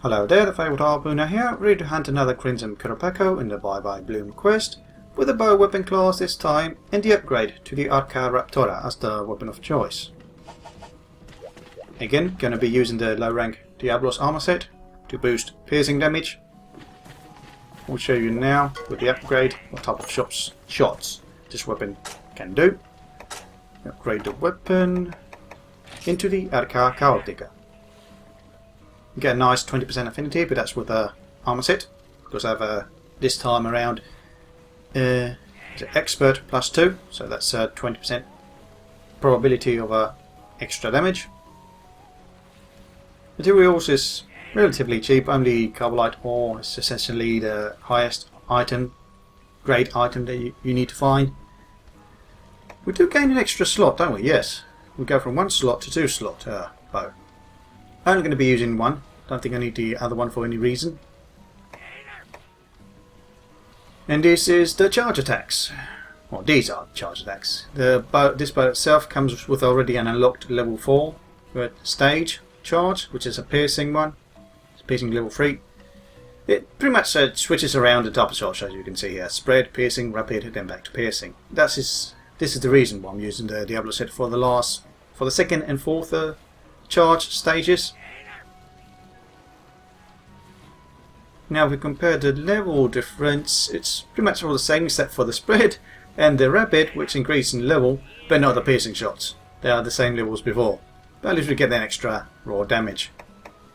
Hello there, the Fabled Harpooner here, ready to hunt another Crimson Qurupeco in the Bye Bye Bloom quest, with a bow weapon class this time, and the upgrade to the Arca Chaotica as the weapon of choice. Again, gonna be using the low rank Diablos armor set to boost piercing damage. We'll show you now with the upgrade what type of shots this weapon can do. Upgrade the weapon into the Arca Chaotica. Get a nice 20% affinity, but that's with the armor set, because I have this time around expert +2, so that's 20% probability of extra damage. Materials is relatively cheap, only carbonite ore is essentially the highest item, grade item that you need to find. We do gain an extra slot, don't we? Yes. We go from 1 slot to 2 slot bow. Only going to be using one. Don't think I need the other one for any reason. And this is the charge attacks. Well, these are charge attacks. This bow itself comes with already an unlocked level 4 stage charge, which is a piercing one. It's piercing level 3. It pretty much switches around the type of charge, as you can see here. Spread, piercing, rapid, then back to piercing. This is the reason why I'm using the Diablo set for the second and fourth charge stages. Now if we compare the level difference, it's pretty much all the same except for the spread and the rapid, which increase in level, but not the piercing shots. They are the same levels before, but at least we get that extra raw damage.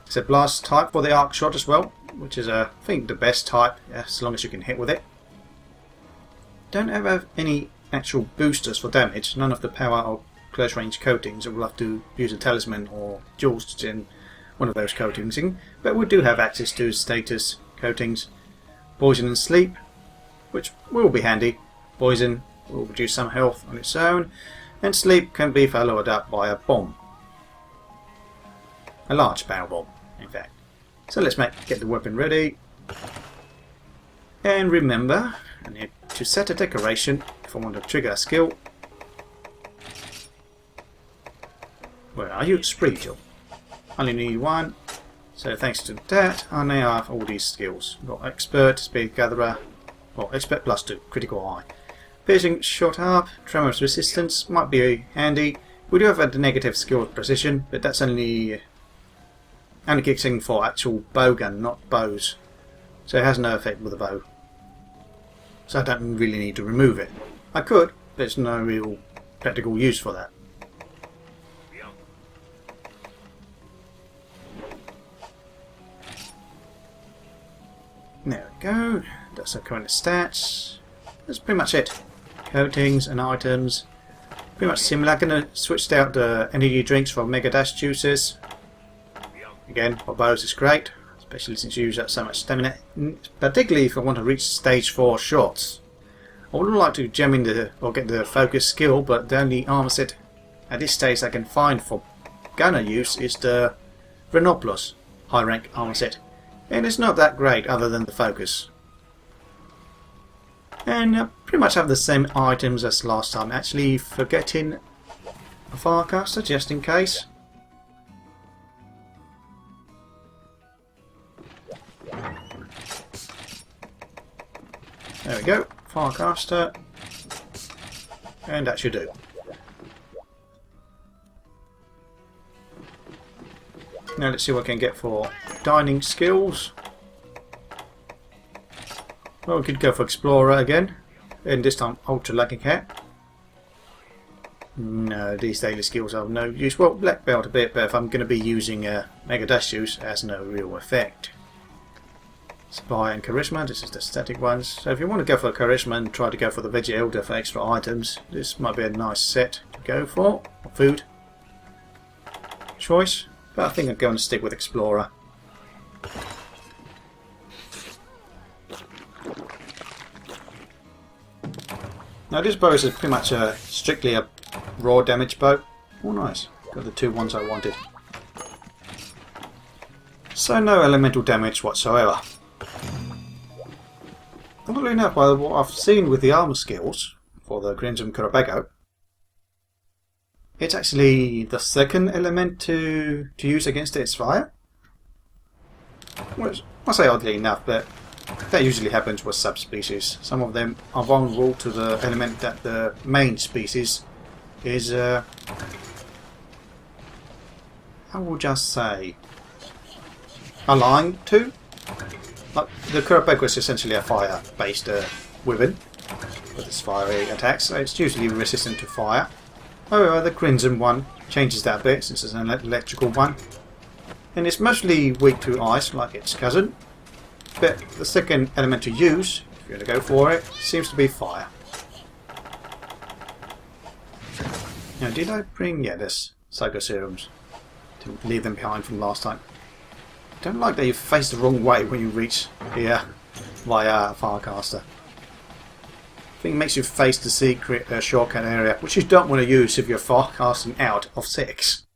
It's a blast type for the arc shot as well, which is I think the best type, as long as you can hit with it. Don't have any actual boosters for damage, none of the power or close range coatings, so we'll have to use a talisman or jewels to gen one of those coatings in, but we do have access to status coatings. Poison and sleep, which will be handy. Poison will reduce some health on its own, and sleep can be followed up by a bomb. A large barrel bomb, in fact. So let's get the weapon ready. And remember, I need to set a decoration if I want to trigger a skill. Where are you? Spread. Only need one, so thanks to that I now have all these skills. We've got expert, speed gatherer, well expert +2, critical eye. Piercing shot up, tremors resistance might be handy. We do have a negative skill of precision, but that's only kicks in for actual bow gun, not bows. So it has no effect with a bow. So I don't really need to remove it. I could, but there's no real practical use for that. There we go, that's the current stats. That's pretty much it. Coatings and items, pretty much similar. I'm going to switch out the energy drinks for Mega Dash juices. Again, for bows is great, especially since you use up so much stamina. Particularly if I want to reach stage 4 shots. I would like to gem in get the focus skill, but the only armor set at this stage I can find for gunner use is the Renoplos high rank armor set. And it's not that great other than the focus. And pretty much have the same items as last time, actually forgetting a Firecaster just in case. There we go, Firecaster. And that should do. Now let's see what I can get for dining skills. Well, we could go for Explorer again, and this time Ultra Lucky Cat. No, these daily skills are of no use. Well, Black Belt a bit, but if I'm going to be using Mega Dash use, it has no real effect. Supply and Charisma, this is the static ones. So if you want to go for Charisma and try to go for the Veggie Elder for extra items, this might be a nice set to go for. Or food choice. But I think I'm going to stick with Explorer. Now this bow is pretty much strictly a raw damage bow. Oh nice, got the 2 ones I wanted. So no elemental damage whatsoever. Oddly enough, by what I've seen with the armor skills for the Crimson Qurupeco, it's actually the second element to use against its fire. Which, I say oddly enough, but that usually happens with subspecies. Some of them are vulnerable to the element that the main species is, I will just say, aligned to. Like, the Qurupeco is essentially a fire-based wyvern with its fiery attacks, so it's usually resistant to fire. However, the Crimson one changes that a bit since it's an electrical one. And it's mostly weak to ice, like its cousin. But the second element to use, if you're going to go for it, seems to be fire. Now, did I bring... yeah, there's Psycho Serums. Didn't leave them behind from last time. I don't like that you face the wrong way when you reach here via Firecaster. I think it makes you face the secret shortcut area, which you don't want to use if you're Firecasting out of 6.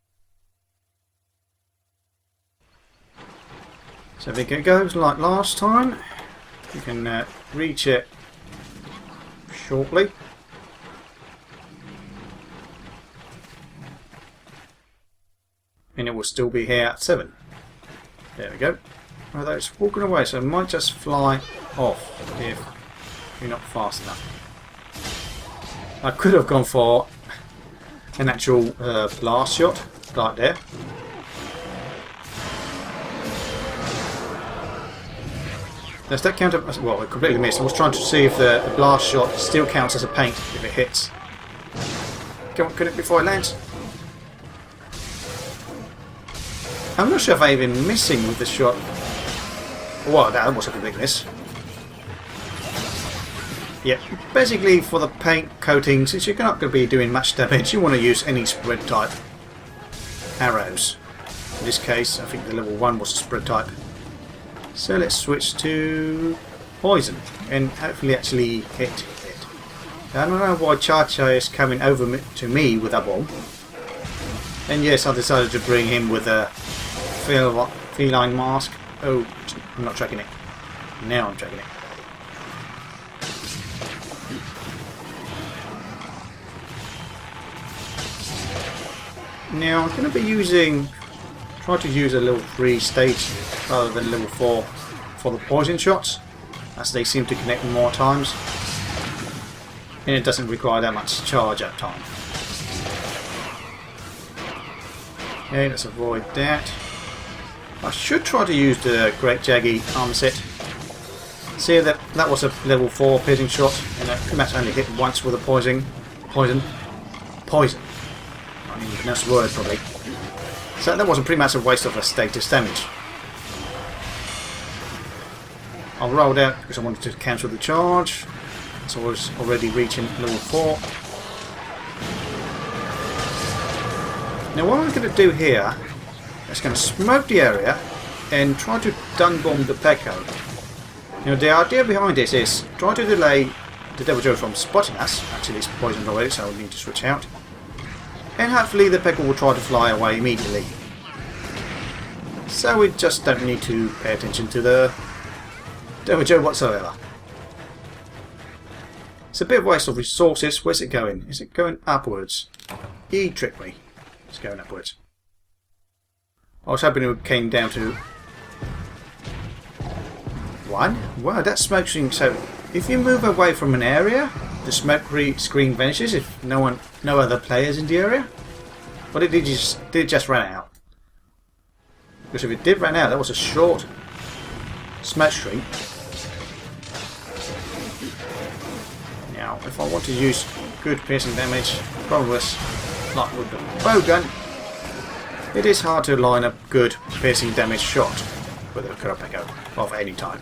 So if it goes like last time, you can reach it shortly. And it will still be here at 7. There we go. Although it's walking away, so it might just fly off if you're not fast enough. I could have gone for an actual blast shot, right there. Does that count? Well, it completely missed. I was trying to see if the blast shot still counts as a paint if it hits. Come on, could it before it lands? I'm not sure if I'm even missing with the shot. Well, that was a complete miss. Yeah, basically for the paint coating, since you're not going to be doing much damage, you want to use any spread type arrows. In this case, I think the level 1 was a spread type. So let's switch to poison and hopefully actually hit it. I don't know why Cha-Cha is coming over to me with a bomb. And yes, I decided to bring him with a feline mask. Oh, I'm not tracking it. Now I'm tracking it. Now I'm going to be using... try to use a level 3 stage rather than level 4 for the poison shots, as they seem to connect more times. And it doesn't require that much charge up time. Okay, let's avoid that. I should try to use the Great Jaggy armor set. See that was a level 4 piercing shot, and I pretty much only hit once with a poison. I don't even pronounce the word probably. So that was pretty much a waste of a status damage. I rolled out because I wanted to cancel the charge. So I was already reaching level 4. Now what I'm going to do here is going to smoke the area and try to stun bomb the Peko. Now the idea behind this is try to delay the Devil Joe from spotting us. Actually it's poisoned already, so I'll need to switch out. And hopefully the Peko will try to fly away immediately. So we just don't need to pay attention to the Devil Joe whatsoever. It's a bit of a waste of resources. Where's it going? Is it going upwards? He tricked me. It's going upwards. I was hoping it came down to 1. Wow, that smoke screen. So if you move away from an area, the smoke screen vanishes if no other players in the area. But it did just run out. Because if it did run out, that was a short smoke screen. Now, if I want to use good piercing damage, probably like with the bowgun, it is hard to line up good piercing damage shot with a Qurupeco of any type.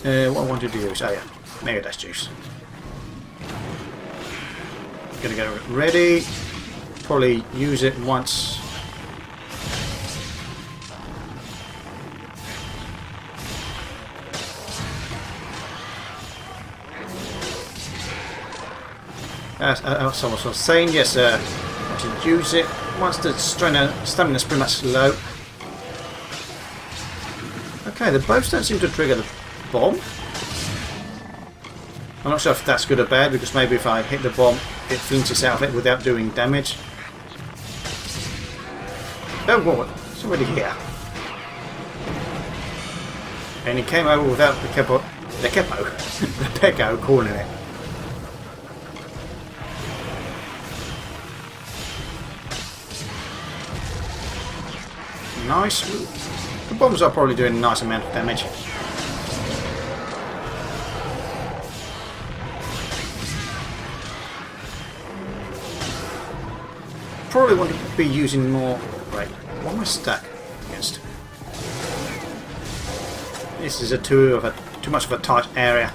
What I wanted to use, oh yeah, Mega Dash Juice. Gonna get it ready, probably use it once. As I was saying, yes, I want to use it once the stamina is pretty much low. Okay, the bows don't seem to trigger the bomb. I'm not sure if that's good or bad, because maybe if I hit the bomb, it flinches out of it without doing damage. Oh, what? It's already here. And he came over without the Pecco calling it. Nice. The bombs are probably doing a nice amount of damage. Probably want to be using more. Right, what am I stuck against? This is too much of a tight area.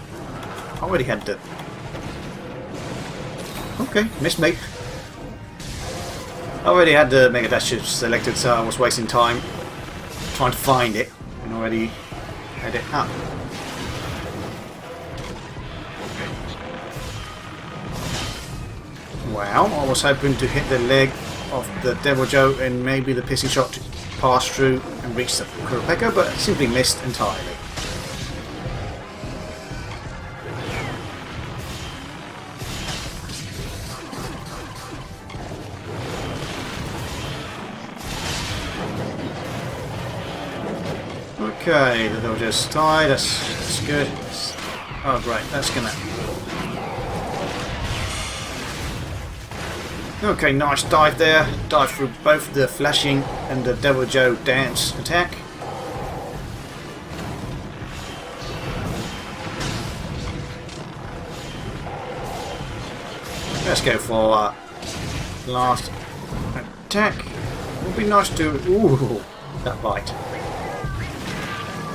I already had the. Okay, missed me. I already had the Mega Dash selected, so I was wasting time trying to find it, and already had it up. Wow, I was hoping to hit the leg of the Devil Joe and maybe the pissing shot to pass through and reach the Qurupeco, but simply missed entirely. Okay, the Devil Joe's died, that's good. Oh great, that's gonna... Okay, nice dive there. Dive through both the flashing and the Devil Joe dance attack. Let's go for last attack. It would be nice to... Ooh, that bite.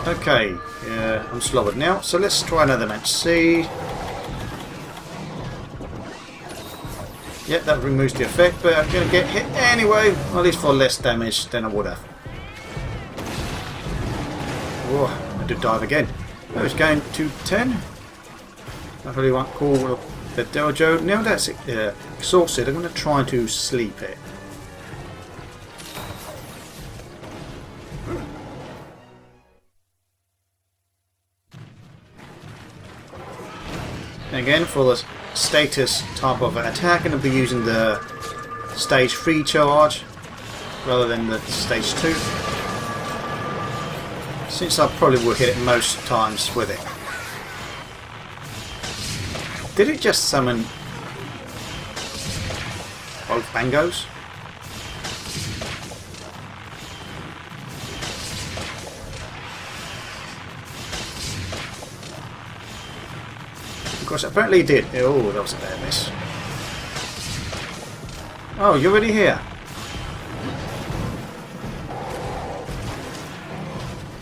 Okay, I'm slobbered now, so let's try another match. See... Yep, that removes the effect, but I'm going to get hit anyway, at least for less damage than I would have. Whoa, I did dive again. I was going to 10. I really want to call the Devil Joe. Now that's exhausted, I'm going to try to sleep it. Again, for the status type of attack, I'm going to be using the stage 3 charge rather than the stage 2, since I probably will hit it most times with it. Did it just summon both bangos? Of course, apparently it did. Oh, that was a bad miss. Oh, you're already here.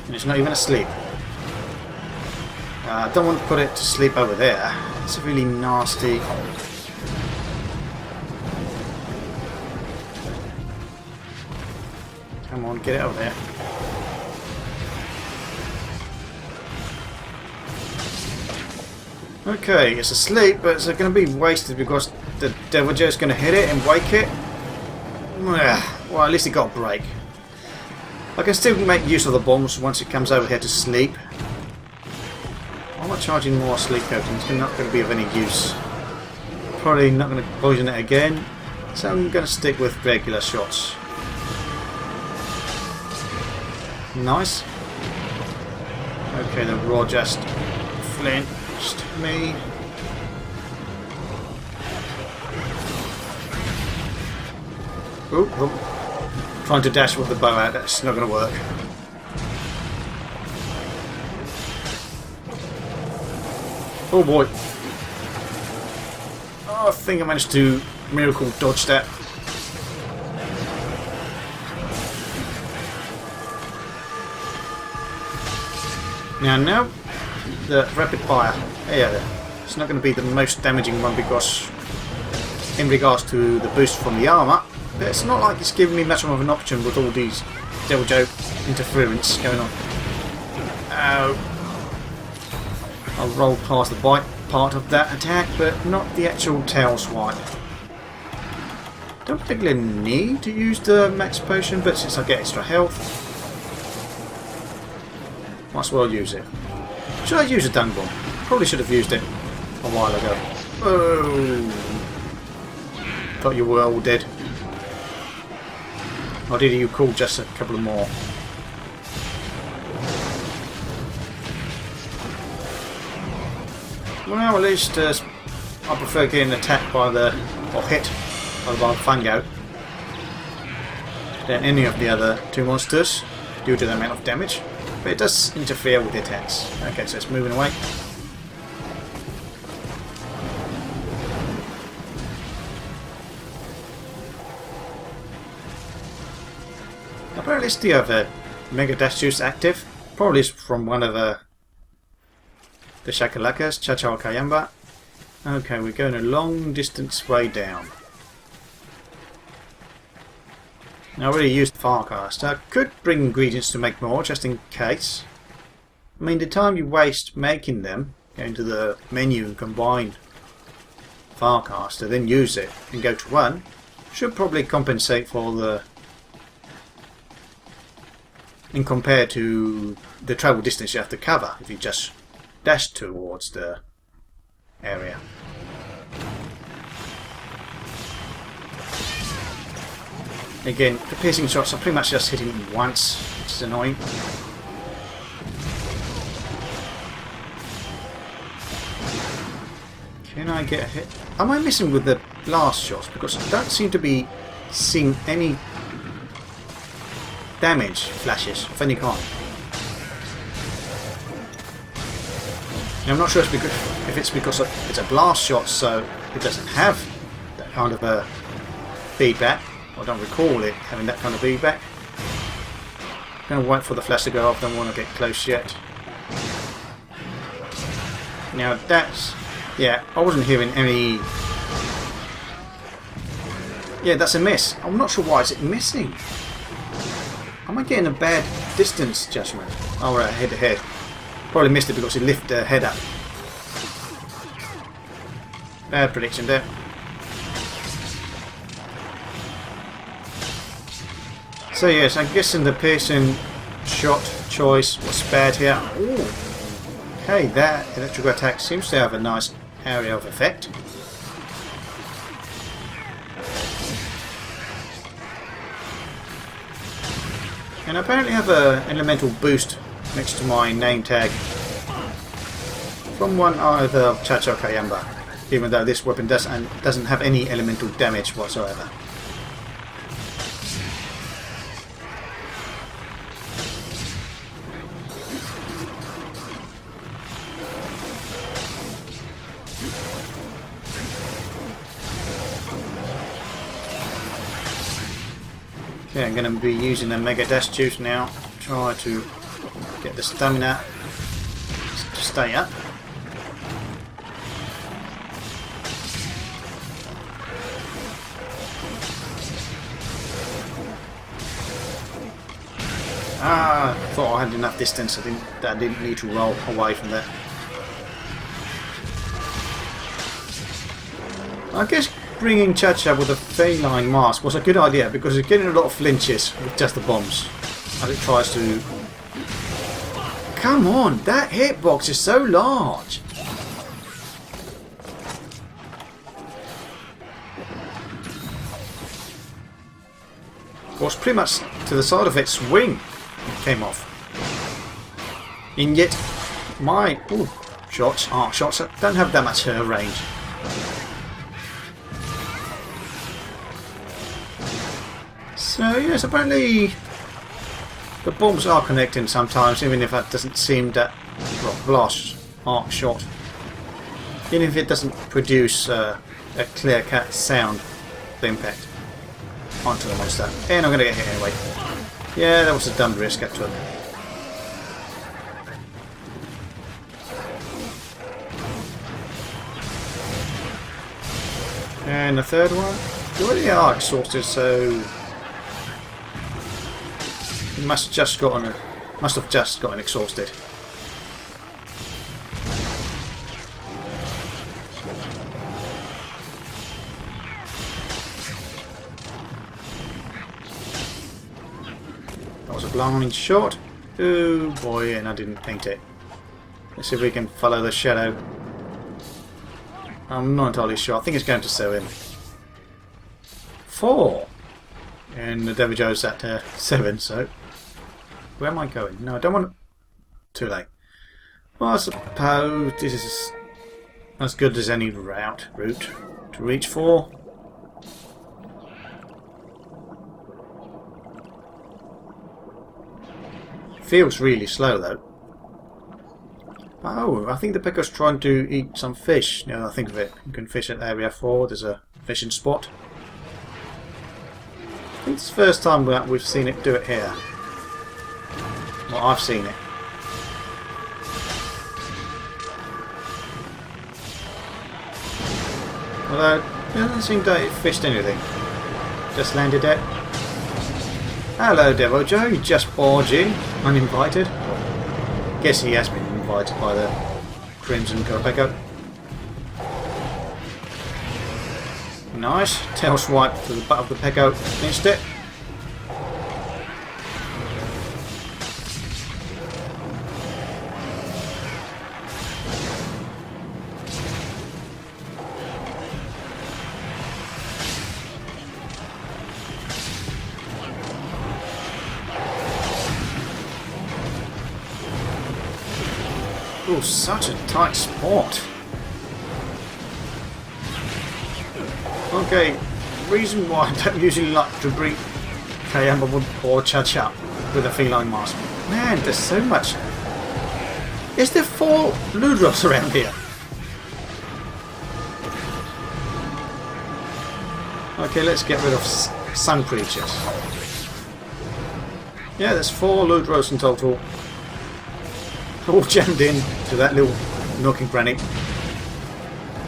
And it's not even asleep. I don't want to put it to sleep over there. It's really nasty. Come on, get it over there. Okay, it's asleep, but it's going to be wasted because the Devil Joe is going to hit it and wake it. Well, at least it got a break. I can still make use of the bombs once it comes over here to sleep. I'm not charging more sleep coating, it's not going to be of any use. Probably not going to poison it again, so I'm going to stick with regular shots. Nice. Okay, the raw just flinched me. Oh, trying to dash with the bow out, that's not going to work. Oh boy. Oh, I think I managed to miracle dodge that. Now, the rapid fire. Yeah, it's not going to be the most damaging one because, in regards to the boost from the armour, but it's not like it's giving me much of an option with all these Devil Joe interference going on. Ow. I'll roll past the bite part of that attack, but not the actual tail swipe. Don't particularly need to use the max potion, but since I get extra health, might as well use it. Should I use a dung bomb? Probably should have used it a while ago. Oh! Thought you were all dead. Or did you call just a couple of more? Well, at least I prefer getting attacked by the, or hit by the fungo than any of the other two monsters due to the amount of damage. But it does interfere with the attacks. Okay, so it's moving away. Apparently it's the other Mega Dash Juice active. Probably it's from one of the Shakalakas, Chaotica. Okay, we're going a long distance way down. Now, I already used Farcast. I could bring ingredients to make more, just in case. I mean, the time you waste making them, go into the menu and combine Farcast, and then use it and go to one, should probably compensate for the... in compared to the travel distance you have to cover if you just dash towards the area. Again, the piercing shots are pretty much just hitting once, which is annoying. Can I get a hit? Am I missing with the blast shots? Because I don't seem to be seeing any damage flashes of any kind. Now, I'm not sure if it's because it's a blast shot, so it doesn't have that kind of a feedback. I don't recall it having that kind of feedback. I'm going to wait for the flash to go off, don't want to get close yet. Now that's... yeah, I wasn't hearing any... yeah, that's a miss. I'm not sure why is it missing. Am I getting a bad distance judgment? Oh, right, head to head. Probably missed it because it lifted the head up. Bad prediction there. So yes, I'm guessing the piercing shot choice was bad here. Ooh. Okay, that electrical attack seems to have a nice area of effect. And I apparently have an elemental boost next to my name tag from one either of Chaotica, even though this weapon doesn't have any elemental damage whatsoever. Okay, I'm going to be using the Mega Dash Juice now. Try to get the stamina to stay up. Ah, I thought I had enough distance. I didn't need to roll away from that. I guess bringing Chacha with a feline mask was a good idea because it's getting a lot of flinches with just the bombs as it tries to... Come on, that hitbox is so large! Was pretty much to the side of its wing it came off. And yet my arc shots don't have that much range. So yes, apparently the bombs are connecting sometimes, even if that doesn't seem that blast arc shot. Even if it doesn't produce a clear-cut sound of the impact onto the monster. And I'm going to get hit anyway. Yeah, that was a dumb risk I took. And the third one. You already are exhausted, so you must have just gotten exhausted. That was a blind shot. Oh boy, and I didn't paint it. Let's see if we can follow the shadow. I'm not entirely sure. I think it's going to sew in. 4! And the Devil Joe's at 7, so... Where am I going? No, I don't want to... Too late. Well, I suppose this is as good as any route to reach for. Feels really slow though. Oh, I think the pecker's trying to eat some fish. Now I think of it, you can fish at area 4. There's a fishing spot. I think it's the first time that we've seen it do it here. Well, I've seen it. Although, it doesn't seem that it fished anything. Just landed it. Hello, Devo Joe. You just barged in, uninvited. Guess he has been invited by the Crimson Qurupeco. Nice. Tail swipe to the butt of the Pecco. Finished it. Oh, such a tight spot. Okay, reason why I don't usually like to bring Kayamba or Cha-Cha with a feline mask. Man, there's so much. Is there 4 Ludros around here? Okay, let's get rid of sun creatures. Yeah, there's 4 Ludros in total. All jammed in to that little nookie cranny.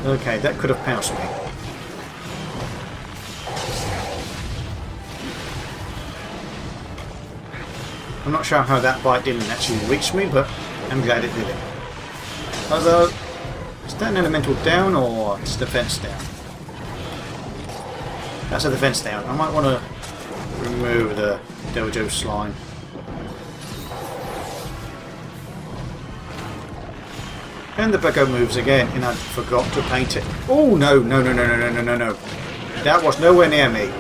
Okay, that could have pounced me. I'm not sure how that bite didn't actually reach me, but I'm glad it did it. Although, is that an elemental down or it's defense down? That's a defense down. I might want to remove the Dojo slime. And the Pecco moves again, and I forgot to paint it. Oh no, no, no, no, no, no, no, no, no. That was nowhere near me.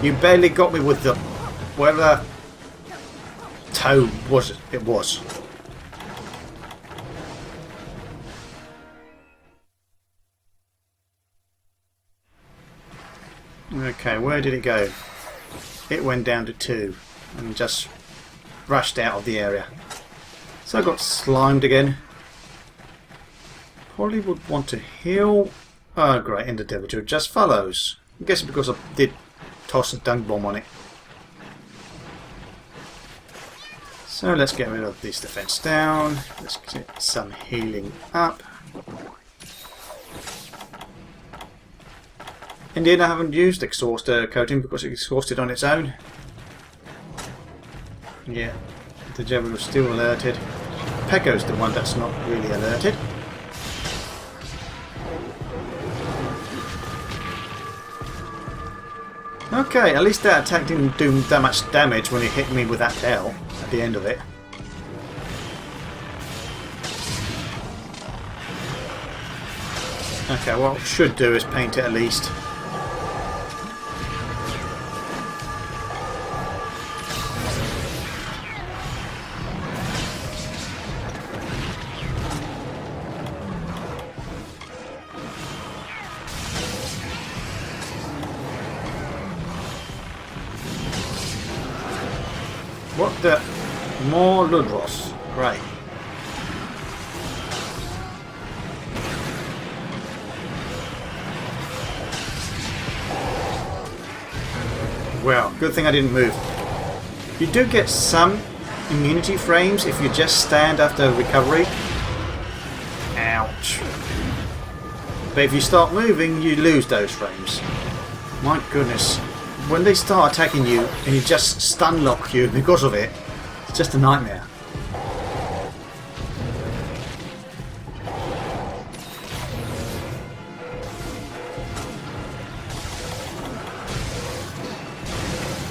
You barely got me with the whatever toe was it was. Okay, where did it go? It went down to 2 and just rushed out of the area. So I got slimed again. Probably would want to heal. Oh great, and the Devil just follows. I'm guessing because I did toss a dung bomb on it. So let's get rid of this defense down. Let's get some healing up. Indeed, I haven't used exhaust coating because it exhausted on its own. Yeah, the Devil was still alerted. Pecco's the one that's not really alerted. Okay, at least that attack didn't do that much damage when it hit me with that tail at the end of it. Okay, what I should do is paint it at least. What the? More Ludros. Great. Well, good thing I didn't move. You do get some immunity frames if you just stand after recovery. Ouch. But if you start moving, you lose those frames. My goodness. When they start attacking you and you just stun lock you because of it, it's just a nightmare.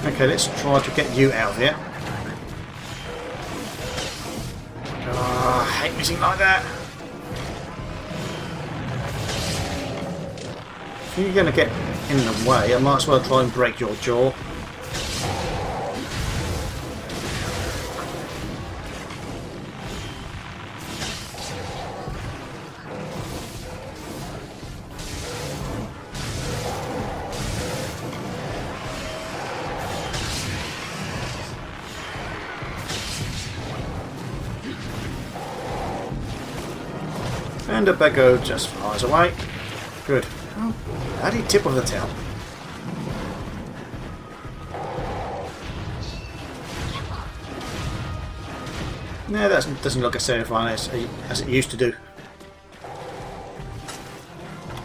Okay, let's try to get you out of here. Oh, I hate missing like that. If you're going to get in the way, I might as well try and break your jaw. And the Bego just flies away. Good. Oh, bloody tip of the tail. No, that doesn't look as terrifying as it used to do.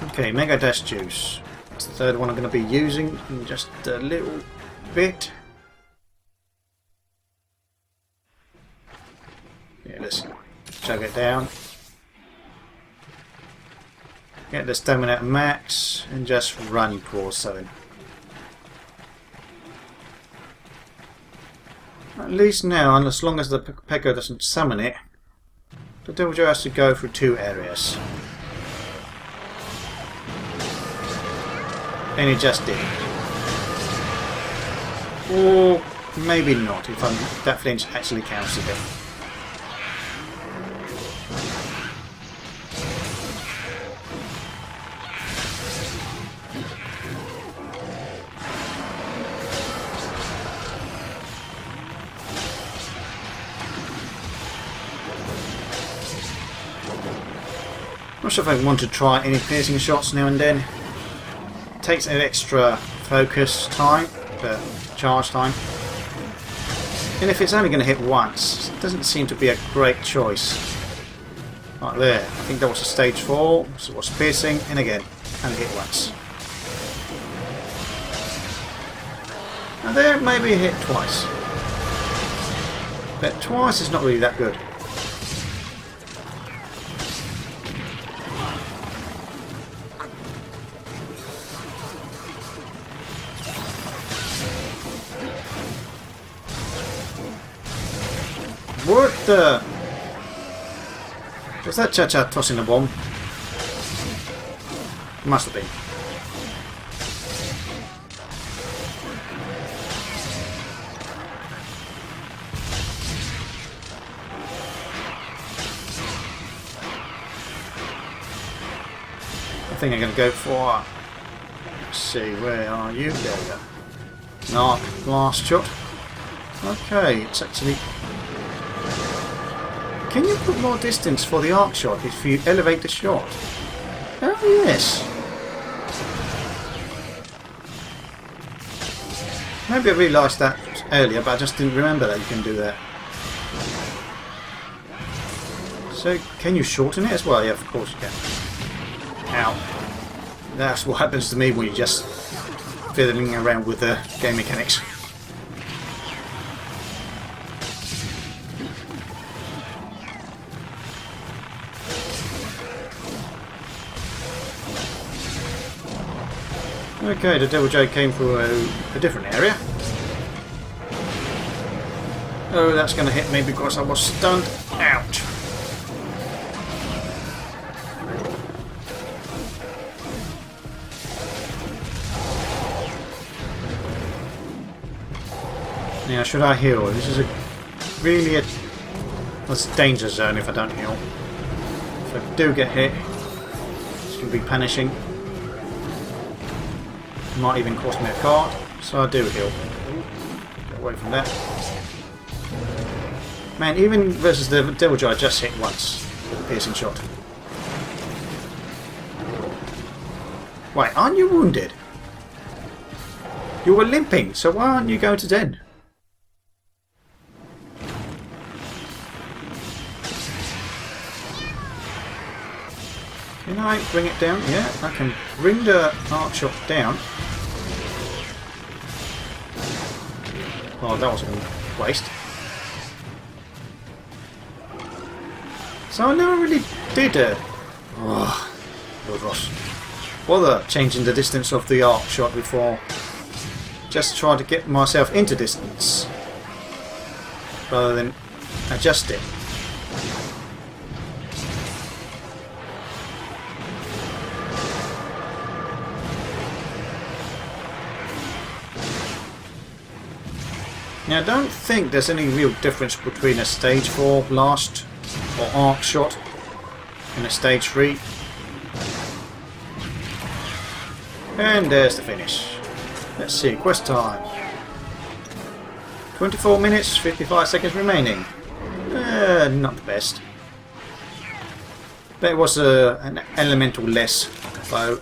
Okay, Mega Dash Juice. That's the third one I'm going to be using in just a little bit. Yeah, let's chug it down. Get the stamina at max and just run towards 7. At least now, and as long as the Peko doesn't summon it, the Devil Joe has to go through 2 areas. And it just did. Or maybe not, if that flinch actually counts a bit. Not sure if I want to try any piercing shots now and then. It takes an extra focus time, charge time. And if it's only going to hit once, it doesn't seem to be a great choice. Like there, I think that was a stage 4, so it was piercing, and again, only hit once. And there, maybe hit twice. But twice is not really that good. What the... Was that Cha-Cha tossing a bomb? Must have been. I think I'm going to go for... Let's see, where are you? There we go. An arc blast shot. Okay, it's actually... Can you put more distance for the arc shot if you elevate the shot? Oh yes. Maybe I realised that earlier, but I just didn't remember that you can do that. So, can you shorten it as well? Yeah, of course you can. Ow. That's what happens to me when you're just fiddling around with the game mechanics. Okay, the Devil Joe came through a different area. Oh, that's going to hit me because I was stunned. Ouch. Now, should I heal? This is really a danger zone if I don't heal. If I do get hit, it's going to be punishing. Might even cost me a card, so I do heal. Get away from that. Man, even versus the Devil Joe, I just hit once with a piercing shot. Wait, aren't you wounded? You were limping, so why aren't you going to den? Can I bring it down? Yeah, I can bring the arc shot down. Oh, that was a waste. So I never really did Lord Ross, bother changing the distance of the arc shot before. Just try to get myself into distance rather than adjust it. Now, I don't think there's any real difference between a stage 4 blast or arc shot and a stage 3. And there's the finish. Let's see, quest time. 24 minutes, 55 seconds remaining. Not the best. But it was an elemental less, so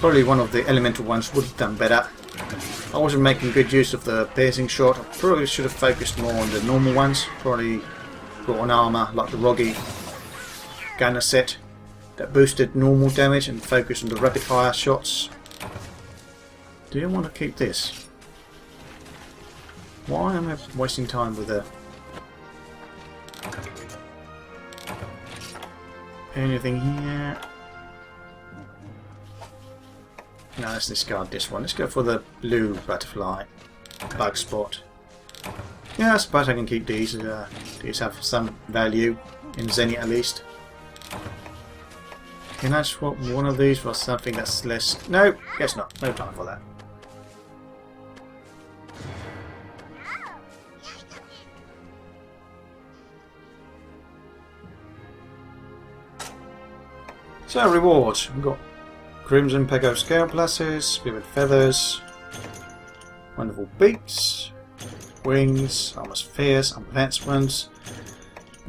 probably one of the elemental ones would have done better. I wasn't making good use of the piercing shot. I probably should have focused more on the normal ones. Probably brought an armour like the Roggy gunner set that boosted normal damage and focused on the rapid fire shots. Do you want to keep this? Why am I wasting time with the... Anything here? No, let's discard this one. Let's go for the blue butterfly bug spot. Yeah, I suppose I can keep these. These have some value in Zenny at least. Can I swap one of these for something that's less... No, guess not. No time for that. So, rewards. We've got Crimson Qurupeco Scale Pluses, Vivid Feathers, Wonderful Beaks, Wings, Armor Spheres, Advancements,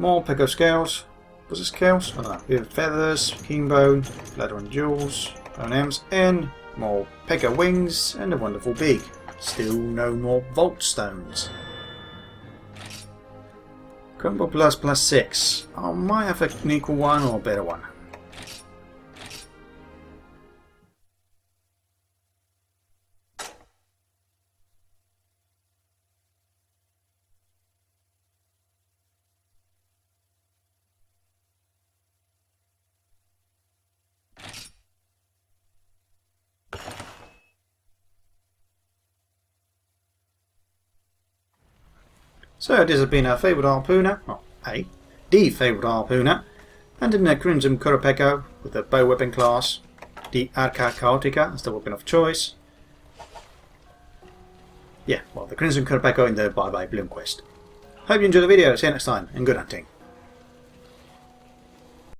more Qurupeco Scales. Was it Scales? I don't know. Vivid Feathers, Keen Bone, Bladder and Jewels, Bone M's, and more Qurupeco Wings, and a Wonderful Beak. Still no more Vault Stones. Combo Plus plus 6. I might have an equal one or a better one. So this has been our Fabled Harpooner, the Fabled Harpooner, and in the Crimson Qurupeco with the bow weapon class, the Arca Chaotica as the weapon of choice. Yeah, well, the Crimson Qurupeco in the Bye Bye Bloom quest. Hope you enjoyed the video, see you next time, and good hunting.